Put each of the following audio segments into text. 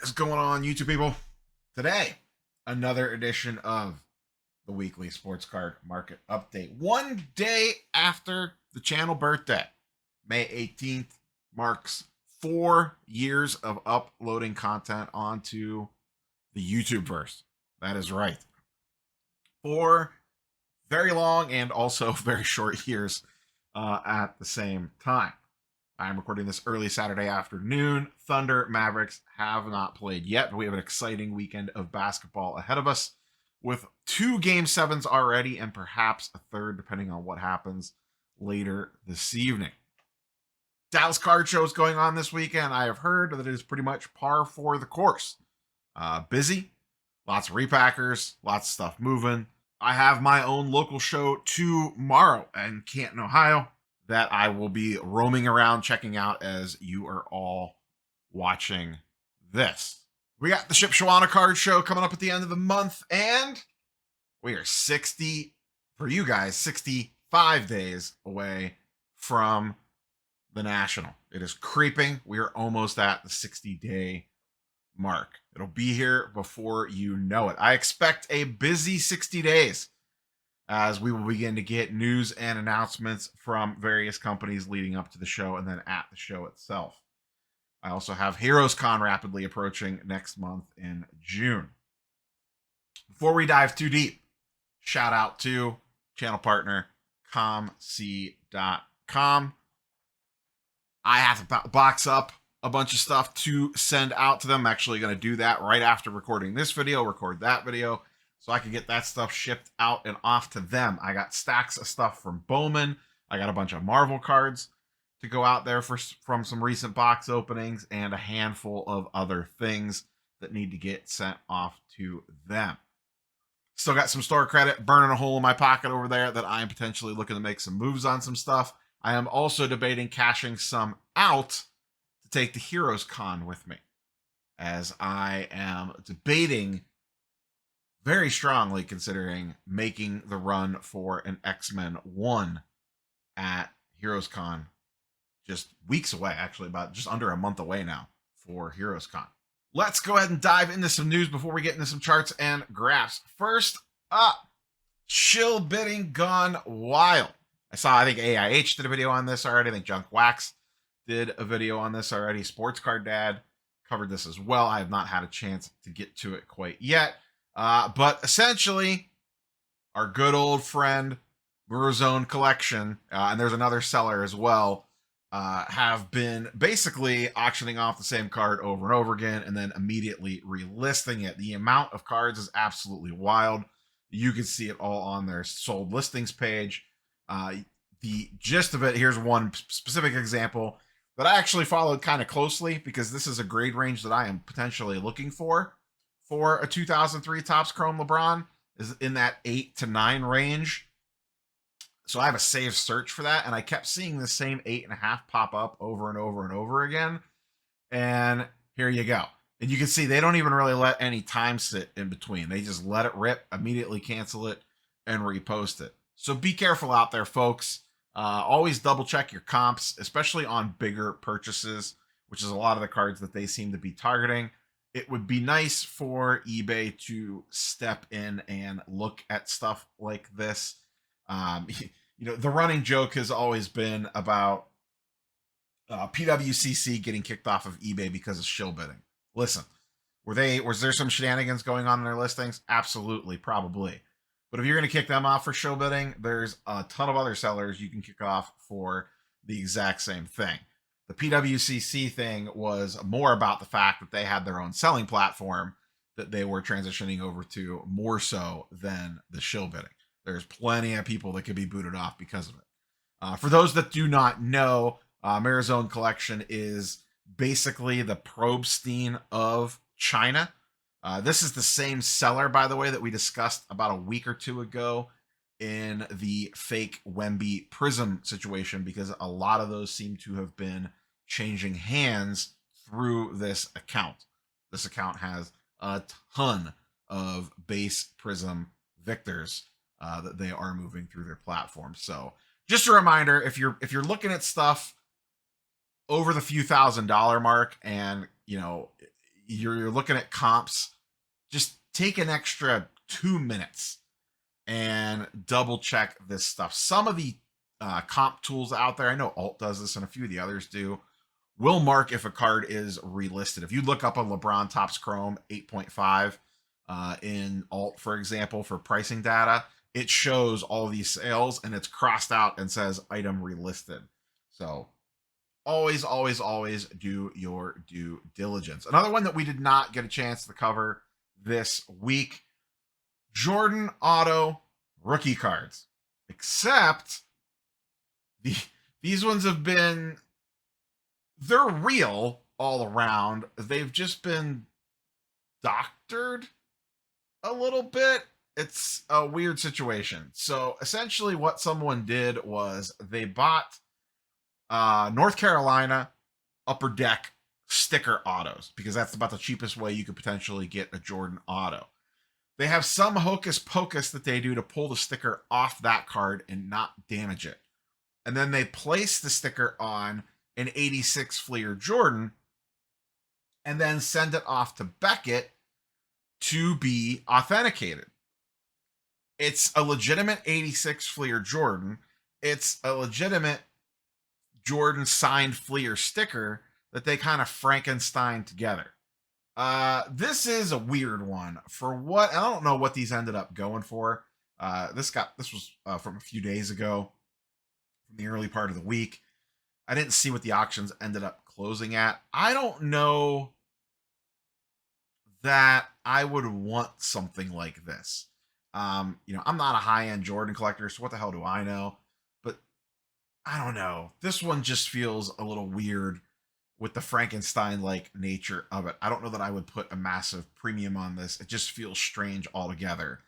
What is going on, YouTube people? Today, another edition of the weekly sports card market update. One day after the channel birthday, May 18th marks 4 years of uploading content onto the YouTube verse. That is right. 4 very long and also very short years at the same time. I'm recording this early Saturday afternoon. Thunder Mavericks have not played yet, but we have an exciting weekend of basketball ahead of us with 2 Game 7s already and perhaps a third, depending on what happens later this evening. Dallas Card Show is going on this weekend. I have heard that it is pretty much par for the course. Busy, lots of repackers, lots of stuff moving. I have my own local show tomorrow in Canton, Ohio, that I will be roaming around checking out as you are all watching this. We got the Shipshawana Card Show coming up at the end of the month, and we are 65 days away from the National. It is creeping. We are almost at the 60-day mark. It'll be here before you know it. I expect a busy 60 days as we will begin to get news and announcements from various companies leading up to the show and then at the show itself. I also have Heroes Con rapidly approaching next month in June. Before we dive too deep, shout out to channel partner comc.com. I have to box up a bunch of stuff to send out to them. I'm actually going to do that right after recording this video, record that video, so I can get that stuff shipped out and off to them. I got stacks of stuff from Bowman. I got a bunch of Marvel cards to go out there from some recent box openings and a handful of other things that need to get sent off to them. Still got some store credit burning a hole in my pocket over there that I am potentially looking to make some moves on some stuff. I am also debating cashing some out to take the Heroes Con with me, as I am debating very strongly considering making the run for an X-Men 1 at Heroes Con. Just weeks away, actually, about just under a month away now for Heroes Con. Let's go ahead and dive into some news before we get into some charts and graphs. First up, Shill bidding gone wild. I think AIH did a video on this already. I think Junk Wax did a video on this already. Sports Card Dad covered this as well. I have not had a chance to get to it quite yet. But essentially, our good old friend, Zone Collection, and there's another seller as well, have been basically auctioning off the same card over and over again and then immediately relisting it. The amount of cards is absolutely wild. You can see it all on their sold listings page. The gist of it, here's one specific example that I actually followed kind of closely because this is a grade range that I am potentially looking for a 2003 Topps Chrome LeBron, is in that 8 to 9 range. So I have a saved search for that, and I kept seeing the same 8.5 pop up over and over and over again. And here you go. And you can see they don't even really let any time sit in between. They just let it rip, immediately cancel it, and repost it. So be careful out there, folks. Always double check your comps, especially on bigger purchases, which is a lot of the cards that they seem to be targeting. It would be nice for eBay to step in and look at stuff like this. The running joke has always been about PWCC getting kicked off of eBay because of shill bidding. Listen, was there some shenanigans going on in their listings? Absolutely, probably. But if you're going to kick them off for shill bidding, there's a ton of other sellers you can kick off for the exact same thing. The PWCC thing was more about the fact that they had their own selling platform that they were transitioning over to more so than the shill bidding. There's plenty of people that could be booted off because of it. For those that do not know, Zone Collection is basically the Probstein of China. This is the same seller, by the way, that we discussed about a week or two ago in the fake Wemby Prism situation, because a lot of those seem to have been changing hands through this account. This account has a ton of base Prism Victors that they are moving through their platform. So just a reminder, if you're looking at stuff over the few $1,000 mark and you're looking at comps, just take an extra 2 minutes and double check this stuff. Some of the comp tools out there, I know Alt does this and a few of the others do, will mark if a card is relisted. If you look up a LeBron Topps Chrome 8.5 in Alt, for example, for pricing data, it shows all these sales and it's crossed out and says item relisted. So always, always, always do your due diligence. Another one that we did not get a chance to cover this week, Jordan Auto rookie cards. Except these ones have been, they're real all around. They've just been doctored a little bit. It's a weird situation. So essentially what someone did was they bought North Carolina Upper Deck sticker autos, because that's about the cheapest way you could potentially get a Jordan auto. They have some hocus pocus that they do to pull the sticker off that card and not damage it. And then they place the sticker on an 86 Fleer Jordan and then send it off to Beckett to be authenticated. It's a legitimate 86 Fleer Jordan. It's a legitimate Jordan signed Fleer sticker that they kind of Frankenstein together. This is a weird one. For what, I don't know what these ended up going for. This was from a few days ago, from the early part of the week. I didn't see what the auctions ended up closing at. I don't know that I would want something like this. I'm not a high-end Jordan collector, so what the hell do I know? But I don't know. This one just feels a little weird with the Frankenstein-like nature of it. I don't know that I would put a massive premium on this. It just feels strange altogether.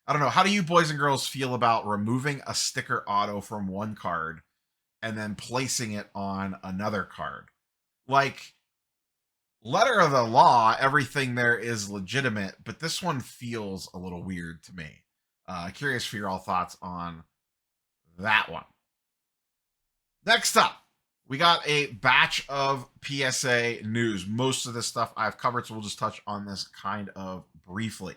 I don't know. How do you boys and girls feel about removing a sticker auto from one card and then placing it on another card? Like, letter of the law, everything there is legitimate, but this one feels a little weird to me. Curious for your all thoughts on that one. Next up, we got a batch of PSA news. Most of this stuff I've covered, so we'll just touch on this kind of briefly.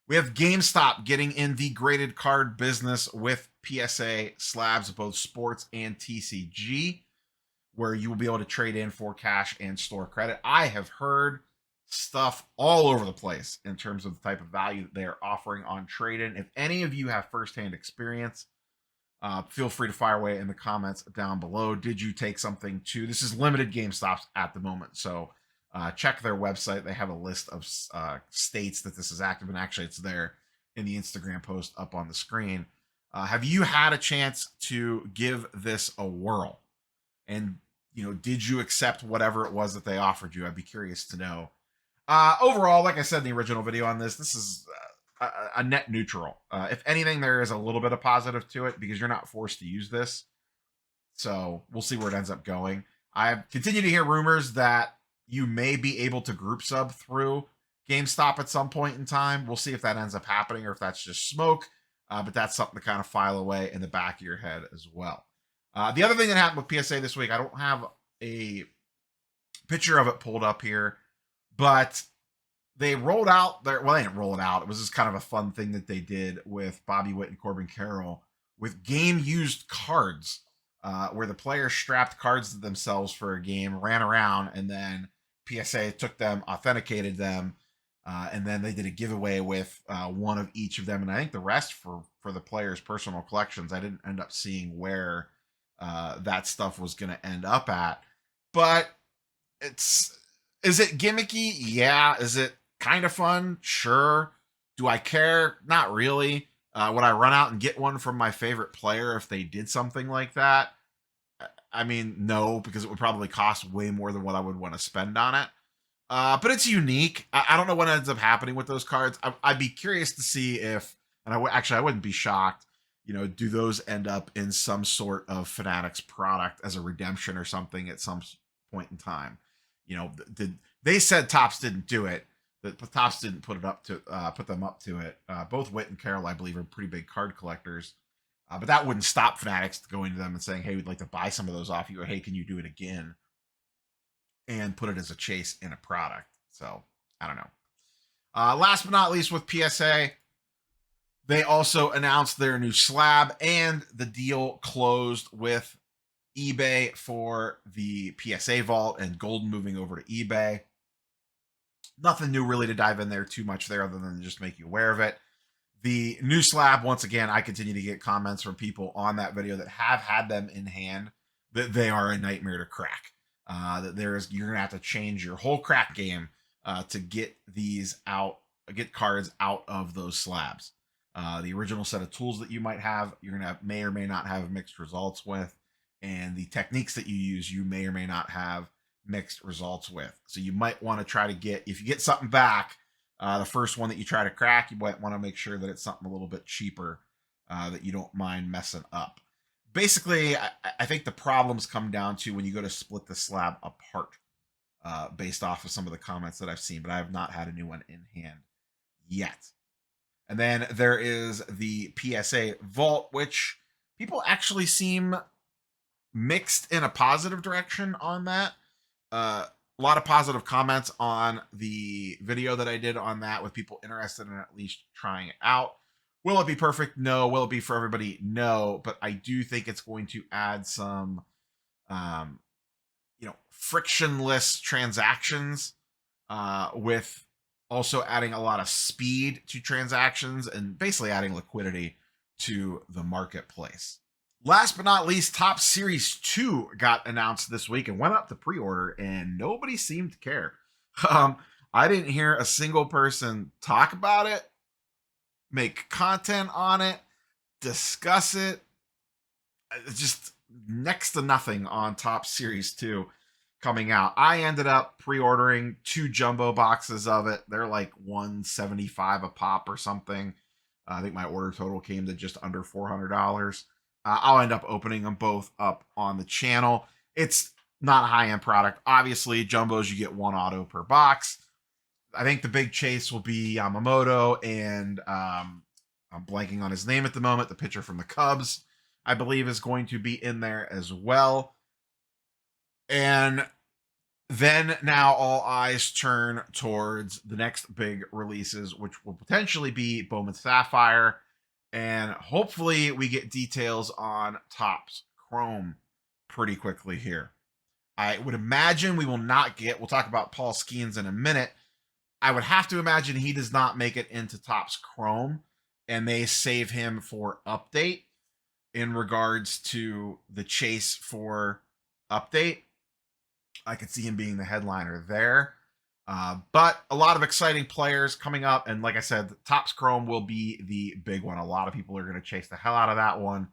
We have GameStop getting in the graded card business with PSA slabs, both sports and TCG, where you will be able to trade in for cash and store credit. I have heard stuff all over the place in terms of the type of value that they are offering on trade-in. If any of you have firsthand experience, feel free to fire away in the comments down below. Did you take something to, this is limited GameStops at the moment, so check their website. They have a list of states that this is active, and actually it's there in the Instagram post up on the screen. Have you had a chance to give this a whirl? And, did you accept whatever it was that they offered you? I'd be curious to know. Overall, like I said in the original video on this is a net neutral. If anything, there is a little bit of positive to it because you're not forced to use this. So we'll see where it ends up going. I continue to hear rumors that you may be able to group sub through GameStop at some point in time. We'll see if that ends up happening or if that's just smoke. But that's something to kind of file away in the back of your head as well. The other thing that happened with PSA this week, I don't have a picture of it pulled up here, but they rolled out their, well, they didn't roll it out. It was just kind of a fun thing that they did with Bobby Witt and Corbin Carroll with game used cards, where the players strapped cards to themselves for a game, ran around, and then PSA took them, authenticated them, and then they did a giveaway with one of each of them. And I think the rest for the players' personal collections. I didn't end up seeing where that stuff was going to end up at. But is it gimmicky? Yeah. Is it kind of fun? Sure. Do I care? Not really. Would I run out and get one from my favorite player if they did something like that? I mean, no, because it would probably cost way more than what I would want to spend on it. But it's unique. I don't know what ends up happening with those cards. I'd be curious to see if, and I wouldn't be shocked, do those end up in some sort of Fanatics product as a redemption or something at some point in time? They said Topps didn't do it. That Topps didn't put them up to it. Both Witt and Carroll, I believe, are pretty big card collectors. But that wouldn't stop Fanatics going to them and saying, hey, we'd like to buy some of those off you, or hey, can you do it again and put it as a chase in a product? So I don't know. Last but not least, with PSA, they also announced their new slab, and the deal closed with eBay for the PSA vault and gold moving over to eBay. Nothing new really to dive in there too much there other than just make you aware of it. The new slab, once again, I continue to get comments from people on that video that have had them in hand that they are a nightmare to crack. That you're gonna have to change your whole crack game to get these out, get cards out of those slabs. The original set of tools that you might have, you're gonna may or may not have mixed results with, and the techniques that you use, you may or may not have mixed results with. So you might want to try to get, if you get something back, the first one that you try to crack, you might want to make sure that it's something a little bit cheaper that you don't mind messing up. Basically, I think the problems come down to when you go to split the slab apart, based off of some of the comments that I've seen, but I have not had a new one in hand yet. And then there is the PSA vault, which people actually seem mixed in a positive direction on that. A lot of positive comments on the video that I did on that, with people interested in at least trying it out. Will it be perfect? No. Will it be for everybody? No. But I do think it's going to add some, frictionless transactions, with also adding a lot of speed to transactions and basically adding liquidity to the marketplace. Last but not least, Topps Series 2 got announced this week and went up to pre-order, and nobody seemed to care. I didn't hear a single person talk about it, make content on it, discuss it. It's just next to nothing on Topps Series 2 coming out. I ended up pre-ordering 2 jumbo boxes of it. They're like $175 a pop or something. I think my order total came to just under $400. I'll end up opening them both up on the channel. It's not a high-end product. Obviously, jumbos, you get 1 auto per box. I think the big chase will be Yamamoto, and I'm blanking on his name at the moment. The pitcher from the Cubs, I believe, is going to be in there as well. And then now all eyes turn towards the next big releases, which will potentially be Bowman Sapphire. And hopefully we get details on Topps Chrome pretty quickly here. I would imagine we will not get, we'll talk about Paul Skeens in a minute. I would have to imagine he does not make it into Topps Chrome, and they save him for update in regards to the chase for update. I could see him being the headliner there. But a lot of exciting players coming up. And like I said, Topps Chrome will be the big one. A lot of people are going to chase the hell out of that one.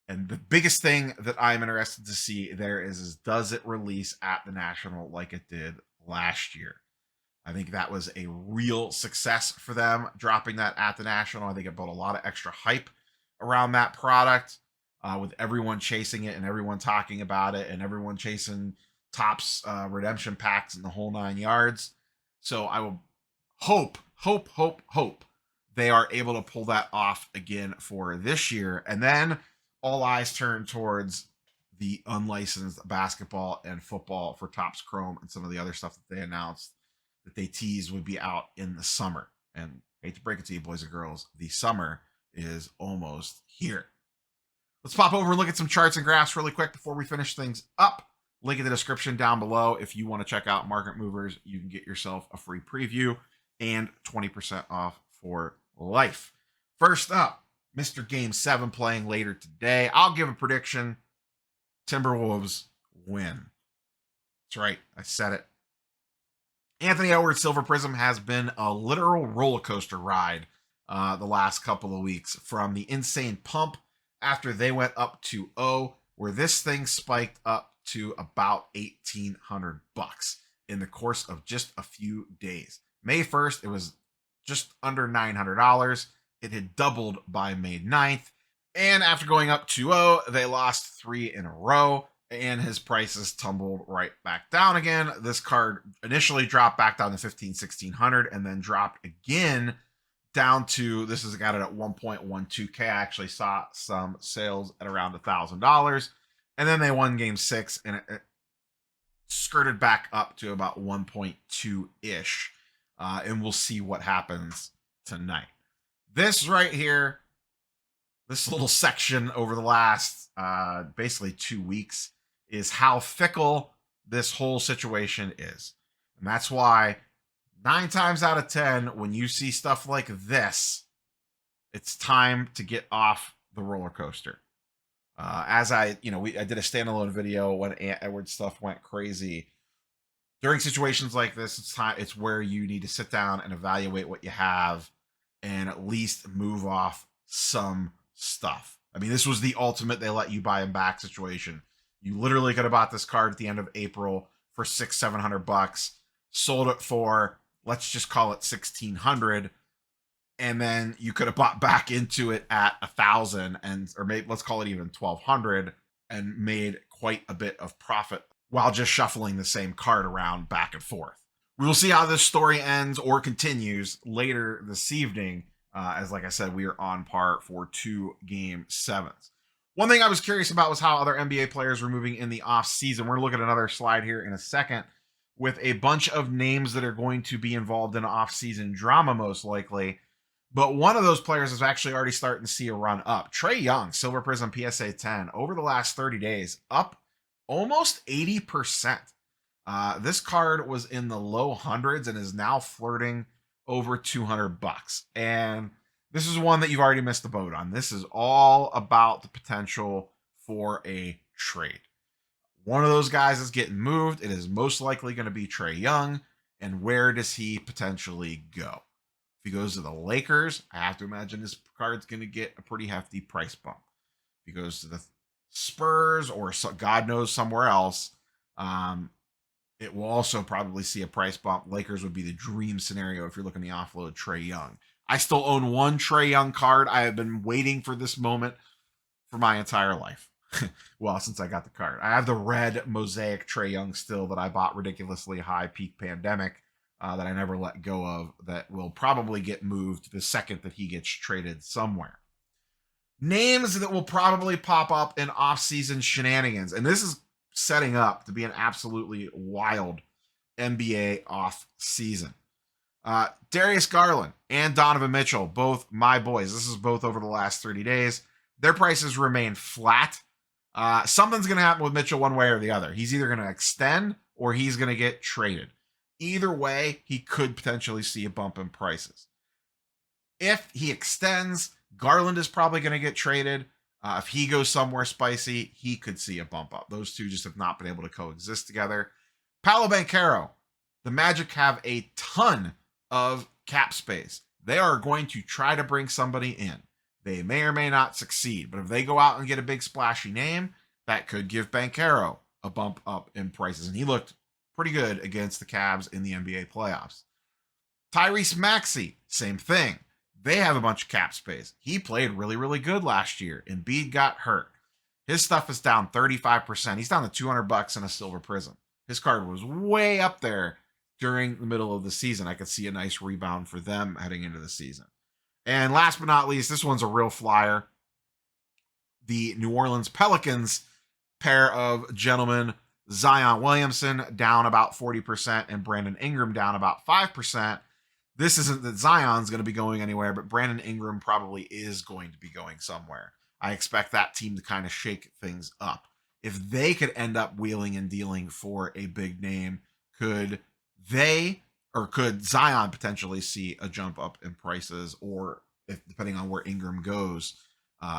And the biggest thing that I'm interested to see there is does it release at the National like it did last year? I think that was a real success for them, dropping that at the National. I think it brought a lot of extra hype around that product, with everyone chasing it and everyone talking about it and everyone chasing Topps redemption packs and the whole 9 yards. So I will hope they are able to pull that off again for this year. And then all eyes turn towards the unlicensed basketball and football for Topps Chrome and some of the other stuff that they announced that they teased would be out in the summer. And I hate to break it to you, boys and girls, the summer is almost here. Let's pop over and look at some charts and graphs really quick before we finish things up. Link in the description down below. If you want to check out Market Movers, you can get yourself a free preview and 20% off for life. First up, Mr. Game 7 playing later today. I'll give a prediction. Timberwolves win. That's right. I said it. Anthony Edwards Silver Prism has been a literal roller coaster ride the last couple of weeks, from the insane pump after they went up 2-0, where this thing spiked up to about $1,800 in the course of just a few days. May 1st, it was just under $900. It had doubled by May 9th. And after going up 2-0, they lost 3 in a row, and his prices tumbled right back down again. This card initially dropped back down to $1,500, and then dropped again down to, this has got it at 1.12K. I actually saw some sales at around $1,000. And then they won game 6, and it skirted back up to about 1.2-ish. And we'll see what happens tonight. This right here, this little section over the last basically 2 weeks is how fickle this whole situation is. And that's why 9 times out of 10, when you see stuff like this, it's time to get off the roller coaster. As I did a standalone video when Ant Edwards stuff went crazy. During situations like this, it's where you need to sit down and evaluate what you have and at least move off some stuff. I mean, this was the ultimate they let you buy him back situation. You literally could have bought this card at the end of April for $600-700, sold it for, let's just call it $1,600, and then you could have bought back into it at 1,000 or maybe let's call it even 1,200 and made quite a bit of profit while just shuffling the same card around back and forth. We will see how this story ends or continues later this evening. As like I said, we are on par for 2 Game 7s. One thing I was curious about was how other NBA players were moving in the off season. We're going to look at another slide here in a second with a bunch of names that are going to be involved in off season drama most likely. But one of those players is actually already starting to see a run up. Trae Young, Silver Prism PSA 10, over the last 30 days, up almost 80%. This card was in the low hundreds and is now flirting over $200. And this is one that you've already missed the boat on. This is all about the potential for a trade. One of those guys is getting moved. It is most likely going to be Trae Young. And where does he potentially go? If he goes to the Lakers, I have to imagine this card's going to get a pretty hefty price bump. If he goes to the Spurs or God knows somewhere else, it will also probably see a price bump. Lakers would be the dream scenario if you're looking to offload Trae Young. I still own one Trae Young card. I have been waiting for this moment for my entire life. Well, since I got the card. I have the red mosaic Trae Young still that I bought ridiculously high peak pandemic. That I never let go of, that will probably get moved the second that he gets traded somewhere. Names that will probably pop up in off-season shenanigans. And this is setting up to be an absolutely wild NBA off-season. Darius Garland and Donovan Mitchell, both my boys. This is both over the last 30 days. Their prices remain flat. Something's going to happen with Mitchell one way or the other. He's either going to extend or he's going to get traded. Either way, he could potentially see a bump in prices. If he extends, Garland is probably going to get traded. If he goes somewhere spicy, he could see a bump up. Those two just have not been able to coexist together. Paolo Banchero, the Magic have a ton of cap space. They are going to try to bring somebody in. They may or may not succeed, but if they go out and get a big splashy name, that could give Banchero a bump up in prices. And he looked pretty good against the Cavs in the NBA playoffs. Tyrese Maxey, same thing. They have a bunch of cap space. He played really, really good last year. Embiid got hurt. His stuff is down 35%. He's down to $200 in a Silver Prism. His card was way up there during the middle of the season. I could see a nice rebound for them heading into the season. And last but not least, this one's a real flyer. The New Orleans Pelicans pair of gentlemen, Zion Williamson down about 40% and Brandon Ingram down about 5%. This isn't that Zion's going to be going anywhere, but Brandon Ingram probably is going to be going somewhere. I expect that team to kind of shake things up. If they could end up wheeling and dealing for a big name, could Zion potentially see a jump up in prices, or if depending on where Ingram goes,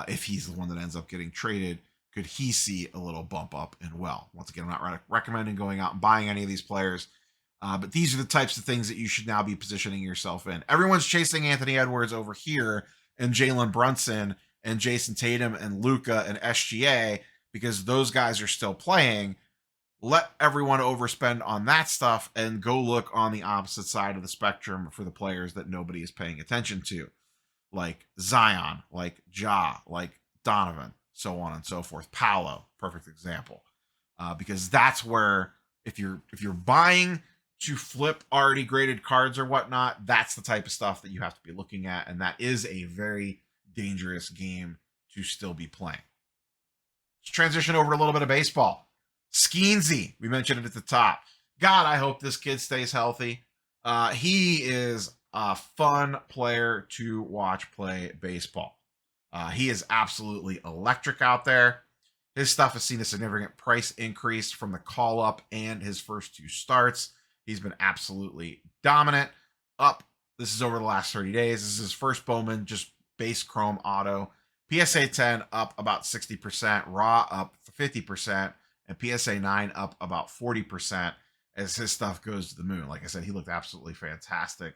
if he's the one that ends up getting traded, could he see a little bump up in well? Once again, I'm not recommending going out and buying any of these players, but these are the types of things that you should now be positioning yourself in. Everyone's chasing Anthony Edwards over here and Jalen Brunson and Jason Tatum and Luka and SGA because those guys are still playing. Let everyone overspend on that stuff and go look on the opposite side of the spectrum for the players that nobody is paying attention to, like Zion, like Ja, like Donovan, so on and so forth. Paolo, perfect example, because that's where if you're buying to flip already graded cards or whatnot, that's the type of stuff that you have to be looking at, and that is a very dangerous game to still be playing. Let's transition over to a little bit of baseball. Skeensy, we mentioned it at the top. God, I hope this kid stays healthy. He is a fun player to watch play baseball. He is absolutely electric out there. His stuff has seen a significant price increase from the call up and his first 2 starts. He's been absolutely dominant. Up, this is over the last 30 days. This is his first Bowman, just base chrome auto. PSA 10 up about 60%, raw up 50%, and PSA 9 up about 40% as his stuff goes to the moon. Like I said, he looked absolutely fantastic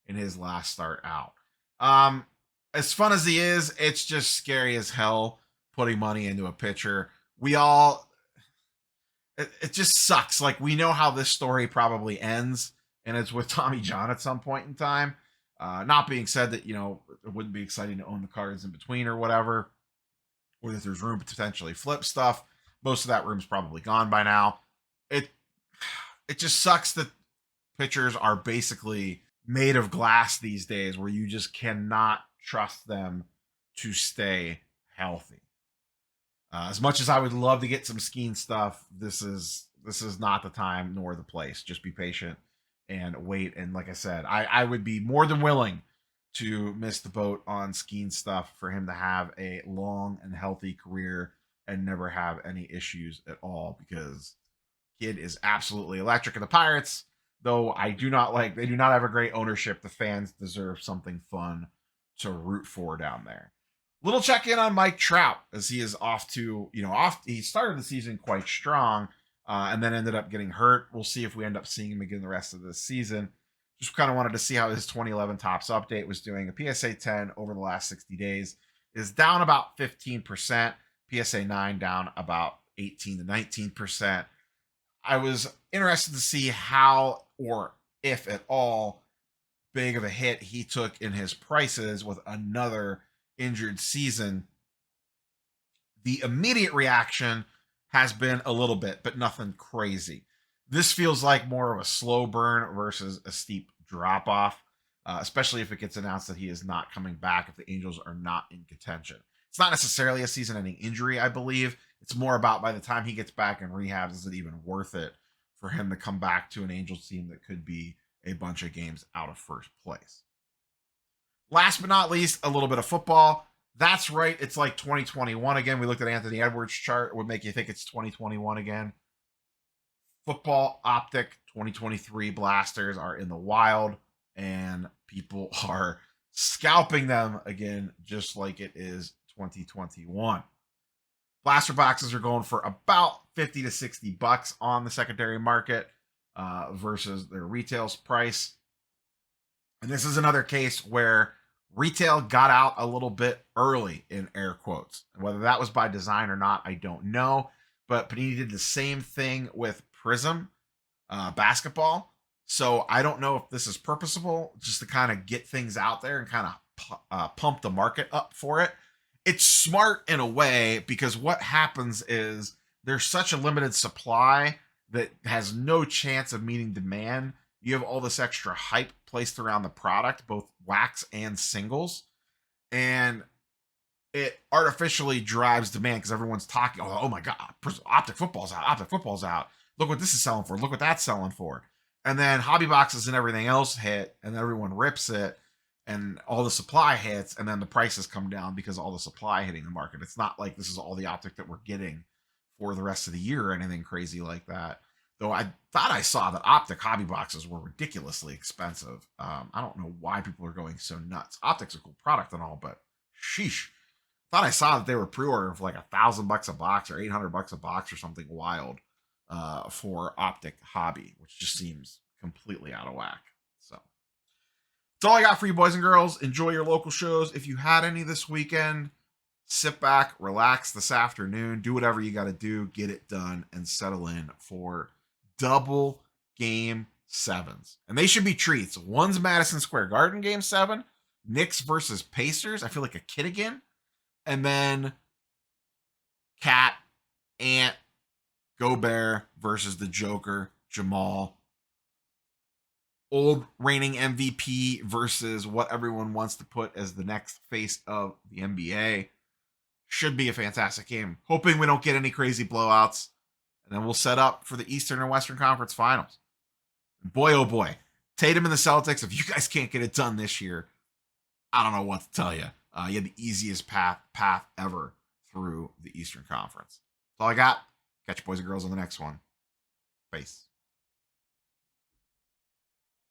in his last start out. As fun as he is, it's just scary as hell putting money into a pitcher. It just sucks. Like, we know how this story probably ends, and it's with Tommy John at some point in time. Not being said that, it wouldn't be exciting to own the cards in between or whatever, or that there's room to potentially flip stuff. Most of that room's probably gone by now. It just sucks that pitchers are basically made of glass these days, where you just cannot trust them to stay healthy. As much as I would love to get some skiing stuff, this is not the time nor the place. Just be patient and wait. And like I said, I would be more than willing to miss the boat on skiing stuff for him to have a long and healthy career and never have any issues at all, because kid is absolutely electric. And the Pirates, though they do not have a great ownership, the fans deserve something fun to root for down there. Little check in on Mike Trout, as he is he started the season quite strong, and then ended up getting hurt. We'll see if we end up seeing him again the rest of this season. Just kind of wanted to see how his 2011 Topps update was doing. A PSA 10 over the last 60 days is down about 15%. PSA 9 down about 18 to 19%. I was interested to see how, or if at all, big of a hit he took in his prices with another injured season. The immediate reaction has been a little bit, but nothing crazy. This feels like more of a slow burn versus a steep drop off, especially if it gets announced that he is not coming back, if the Angels are not in contention. It's not necessarily a season-ending injury, I believe. It's more about, by the time he gets back in rehab, is it even worth it for him to come back to an Angels team that could be a bunch of games out of first place? Last but not least, a little bit of football. That's right, it's like 2021 again. We looked at Anthony Edwards' chart. It would make you think it's 2021 again. Football Optic 2023 blasters are in the wild, and people are scalping them again, just like it is 2021. Blaster boxes are going for about 50 to 60 bucks on the secondary market versus their retail price. And this is another case where retail got out a little bit early, in air quotes. Whether that was by design or not, I don't know. But Panini did the same thing with Prism basketball. So I don't know if this is purposeful, just to kind of get things out there and kind of pump the market up for it. It's smart in a way, because what happens is there's such a limited supply that has no chance of meeting demand. You have all this extra hype placed around the product, both wax and singles, and it artificially drives demand because everyone's talking, oh my God, Optic football's out. Look what this is selling for. Look what that's selling for. And then hobby boxes and everything else hit, and everyone rips it, and all the supply hits, and then the prices come down because all the supply hitting the market. It's not like this is all the Optic that we're getting for the rest of the year or anything crazy like that. Though I thought I saw that Optic hobby boxes were ridiculously expensive. I don't know why people are going so nuts. Optic's a cool product and all, but sheesh. Thought I saw that they were pre-ordering for like $1,000 a box or $800 a box or something wild for Optic hobby, which just seems completely out of whack. So that's all I got for you, boys and girls. Enjoy your local shows. If you had any this weekend, sit back, relax this afternoon, do whatever you got to do, get it done, and settle in for double game sevens. And they should be treats. One's Madison Square Garden game 7, Knicks versus Pacers. I feel like a kid again. And then Cat, Ant, Gobert versus the Joker, Jamal. Old reigning MVP versus what everyone wants to put as the next face of the NBA. Should be a fantastic game. Hoping we don't get any crazy blowouts. and then we'll set up for the Eastern and Western Conference Finals. Boy, oh boy, Tatum and the Celtics, if you guys can't get it done this year, I don't know what to tell you. You had the easiest path ever through the Eastern Conference. That's all I got. Catch you boys and girls on the next one. Peace.